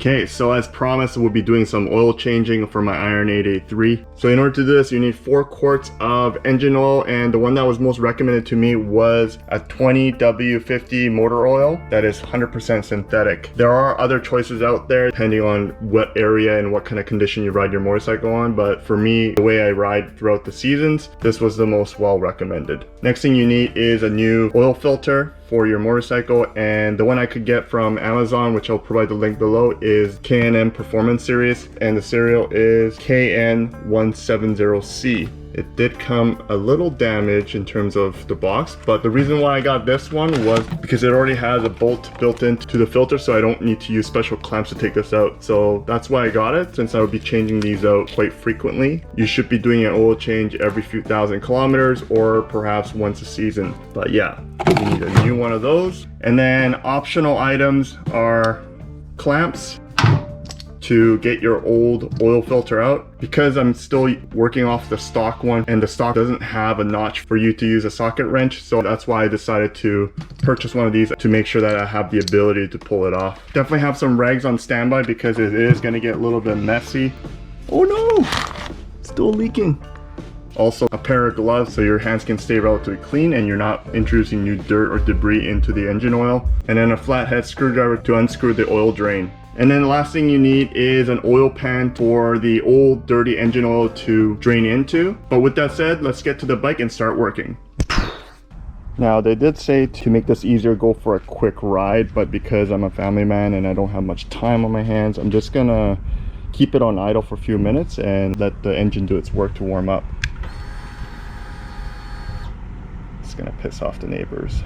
Okay, so as promised, we'll be doing some oil changing for my Iron 883. So in order to do this, you need 4 quarts of engine oil, and the one that was most recommended to me was a 20W50 motor oil that is 100% synthetic. There are other choices out there depending on what area and what kind of condition you ride your motorcycle on, but for me, the way I ride throughout the seasons, this was the most well recommended. Next thing you need is a new oil filter for your motorcycle, and the one I could get from Amazon, which I'll provide the link below, is K&N Performance Series, and the serial is KN170C. It did come a little damaged in terms of the box, but the reason why I got this one was because it already has a bolt built into the filter, so I don't need to use special clamps to take this out. So that's why I got it, since I would be changing these out quite frequently. You should be doing an oil change every few thousand kilometers or perhaps once a season. But yeah, you need a new one of those. And then optional items are clamps to get your old oil filter out. Because I'm still working off the stock one, and the stock doesn't have a notch for you to use a socket wrench, so that's why I decided to purchase one of these to make sure that I have the ability to pull it off. Definitely have some rags on standby because it is going to get a little bit messy. Oh no, it's still leaking. Also a pair of gloves so your hands can stay relatively clean and you're not introducing new dirt or debris into the engine oil. And then a flathead screwdriver to unscrew the oil drain. And then the last thing you need is an oil pan for the old dirty engine oil to drain into. But with that said, let's get to the bike and start working. Now they did say to make this easier, go for a quick ride, but because I'm a family man and I don't have much time on my hands, I'm just gonna keep it on idle for a few minutes and let the engine do its work to warm up. It's gonna piss off the neighbors.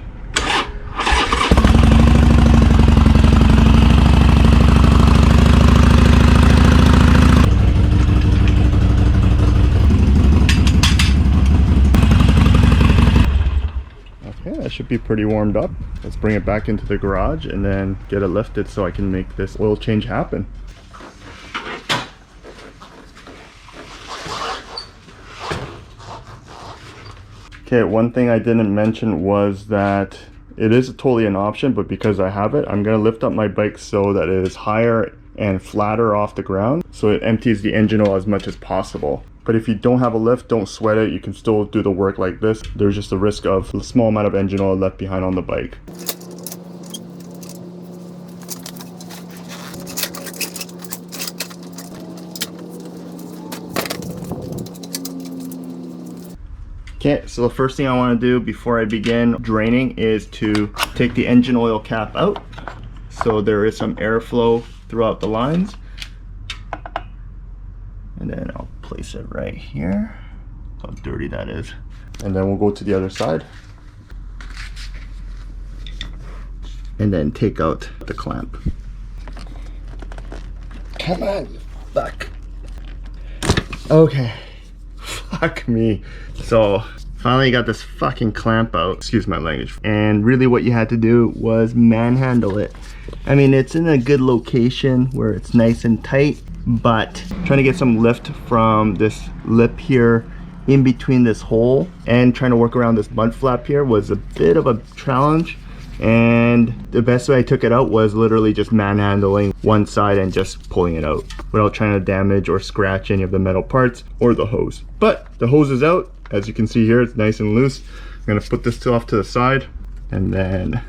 That should be pretty warmed up. Let's bring it back into the garage and then get it lifted so I can make this oil change happen. Okay, one thing I didn't mention was that it is totally an option, but because I have it, I'm going to lift up my bike so that it is higher and flatter off the ground so it empties the engine oil as much as possible. But if you don't have a lift, don't sweat it. You can still do the work like this. There's just a risk of a small amount of engine oil left behind on the bike. Okay, so the first thing I want to do before I begin draining is to take the engine oil cap out. So there is some airflow throughout the lines. And then I'll place it right here. How dirty that is. And then we'll go to the other side. And then take out the clamp. Come on, you fuck. Okay. Fuck me. So finally got this fucking clamp out. Excuse my language. And really what you had to do was manhandle it. I mean, it's in a good location where it's nice and tight, but trying to get some lift from this lip here in between this hole and trying to work around this mud flap here was a bit of a challenge. And the best way I took it out was literally just manhandling one side and just pulling it out without trying to damage or scratch any of the metal parts or the hose. But the hose is out. As you can see here, it's nice and loose. I'm gonna put this off to the side and then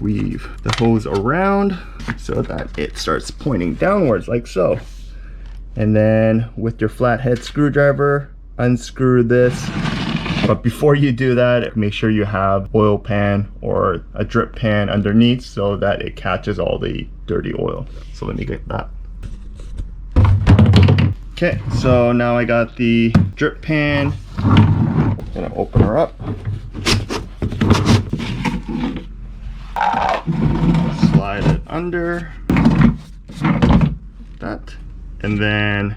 weave the hose around so that it starts pointing downwards like so. And then with your flathead screwdriver, unscrew this. But before you do that, make sure you have oil pan or a drip pan underneath so that it catches all the dirty oil. So let me get that. Okay, so now I got the drip pan. I'm gonna open her up. Slide it under that, and then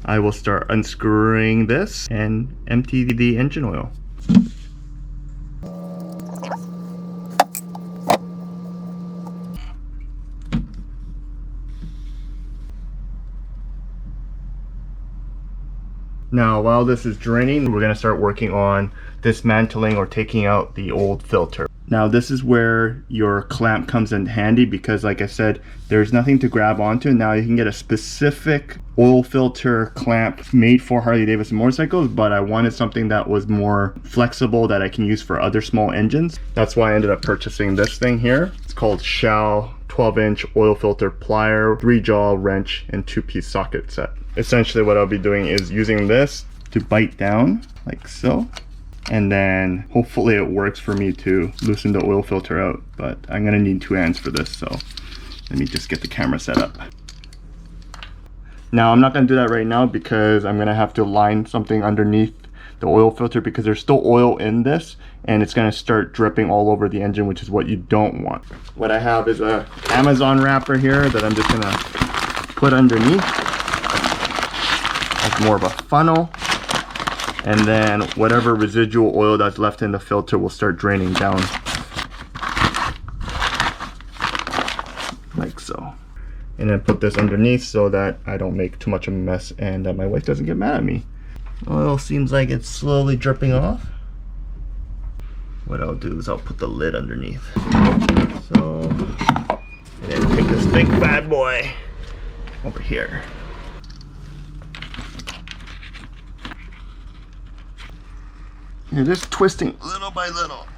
I will start unscrewing this and empty the engine oil. Now, while this is draining, we're going to start working on dismantling or taking out the old filter. Now this is where your clamp comes in handy, because like I said, there's nothing to grab onto. Now you can get a specific oil filter clamp made for Harley-Davidson motorcycles, but I wanted something that was more flexible that I can use for other small engines. That's why I ended up purchasing this thing here. It's called Shao 12-inch oil filter plier, 3-jaw wrench, and 2-piece socket set. Essentially what I'll be doing is using this to bite down like so. And then hopefully it works for me to loosen the oil filter out, but I'm gonna need 2 hands for this, so let me just get the camera set up. Now I'm not gonna do that right now because I'm gonna have to line something underneath the oil filter, because there's still oil in this and it's gonna start dripping all over the engine, which is what you don't want. What I have is a Amazon wrapper here that I'm just gonna put underneath as more of a funnel. And then whatever residual oil that's left in the filter will start draining down like so. And then put this underneath so that I don't make too much of a mess and that my wife doesn't get mad at me. Oil seems like it's slowly dripping off. What I'll do is I'll put the lid underneath. So, and then take this big bad boy over here. You're just twisting little by little.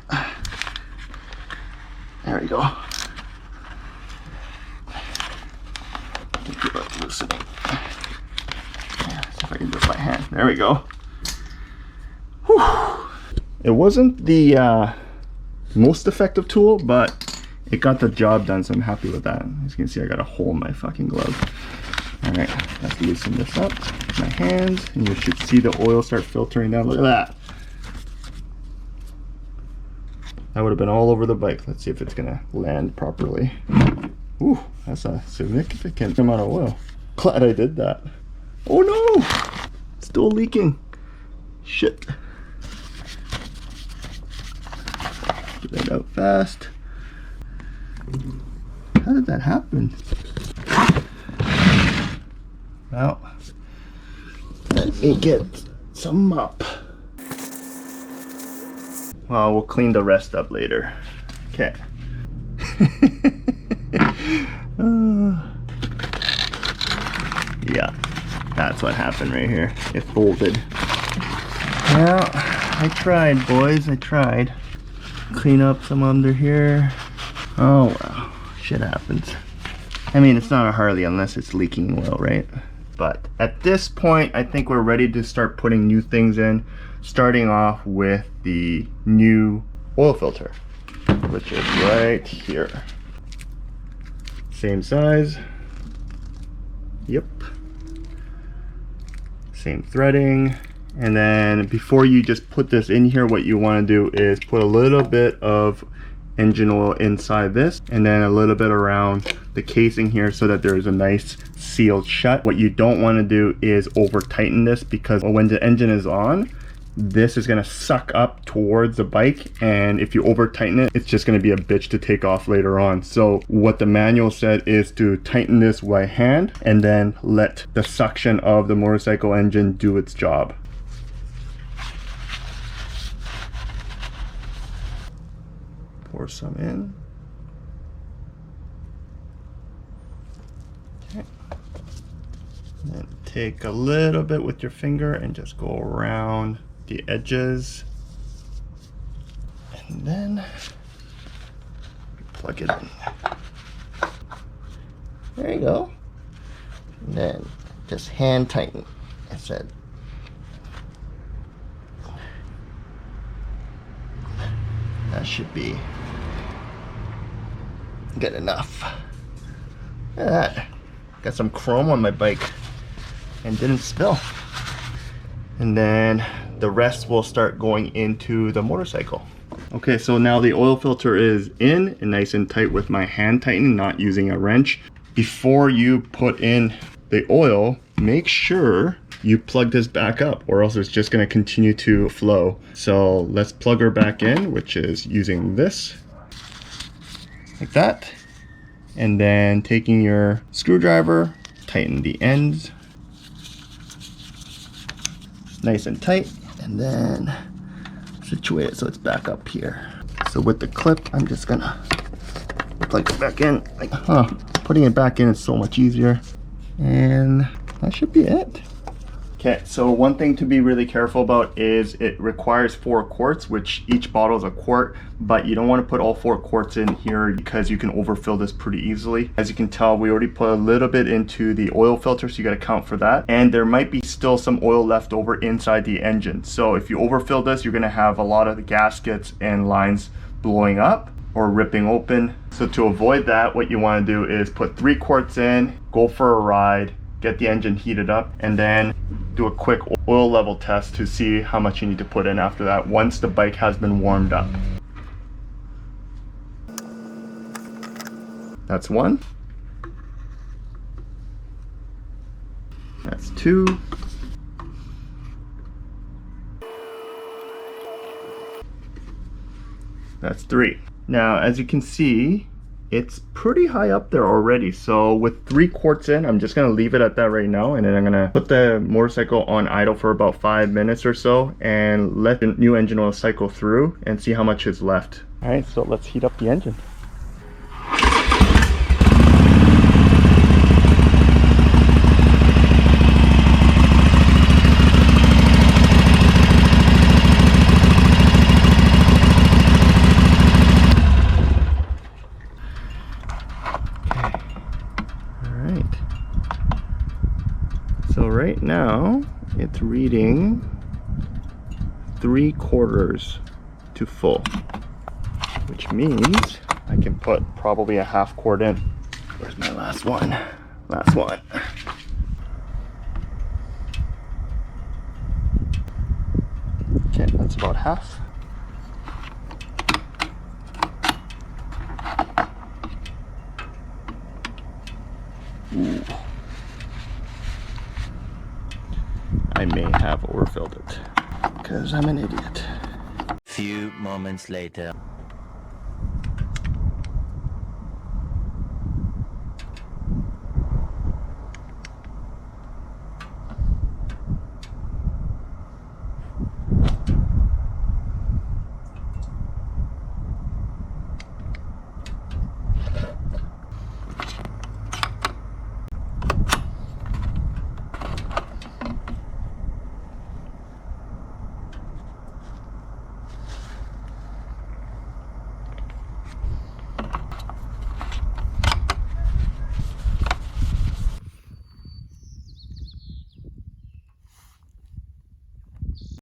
There we go. Loosening. Yeah, see if I can do it by hand. There we go. Whew. It wasn't the most effective tool, but it got the job done, so I'm happy with that. As you can see, I got a hole in my fucking glove. Alright, let's loosen this up. My hands, and you should see the oil start filtering down. Look at that. That would have been all over the bike. Let's see if it's gonna land properly. Ooh, that's a significant amount of oil. Glad I did that. Oh no! It's still leaking. Shit. Get that out fast. How did that happen? Well, let me get some up. Well, we'll clean the rest up later. Okay. Yeah, that's what happened right here. It folded. Well, I tried, boys. I tried. Clean up some under here. Oh, well. Shit happens. I mean, it's not a Harley unless it's leaking oil, right? But at this point, I think we're ready to start putting new things in. Starting off with the new oil filter, which is right here. Same size. Yep. Same threading. And then before you just put this in here, what you want to do is put a little bit of engine oil inside this, and then a little bit around the casing here so that there's a nice sealed shut. What you don't want to do is over tighten this, because when the engine is on, this is going to suck up towards the bike, and if you over tighten it, it's just going to be a bitch to take off later on. So what the manual said is to tighten this by hand and then let the suction of the motorcycle engine do its job. Pour some in. Okay. And then take a little bit with your finger and just go around the edges, and then plug it in. There you go. And then just hand tighten. I said that should be good enough. Look at that. Got some chrome on my bike and didn't spill. And then the rest will start going into the motorcycle. Okay, so now the oil filter is in and nice and tight with my hand tightening, not using a wrench. Before you put in the oil, make sure you plug this back up, or else it's just going to continue to flow. So let's plug her back in, which is using this, like that. And then taking your screwdriver, tighten the ends nice and tight, and then situate it so it's back up here. So with the clip, I'm just gonna plug it back in. Like, putting it back in is so much easier. And that should be it. Okay, so one thing to be really careful about is it requires 4 quarts, which each bottle is a quart, but you don't want to put all 4 quarts in here because you can overfill this pretty easily. As you can tell, we already put a little bit into the oil filter, so you got to count for that. And there might be still some oil left over inside the engine. So if you overfill this, you're going to have a lot of the gaskets and lines blowing up or ripping open. So to avoid that, what you want to do is put 3 quarts in, go for a ride, get the engine heated up, and then do a quick oil level test to see how much you need to put in after that once the bike has been warmed up. That's 1. That's 2. That's 3. Now, as you can see, it's pretty high up there already. So with 3 quarts in, I'm just gonna leave it at that right now, and then I'm gonna put the motorcycle on idle for about 5 minutes or so and let the new engine oil cycle through and see how much is left. All right, so let's heat up the engine. So right now it's reading 3/4 to full, which means I can put probably a half quart in. Where's my last one? Last one. Okay, that's about half. Ooh. I may have overfilled it because I'm an idiot. Few moments later.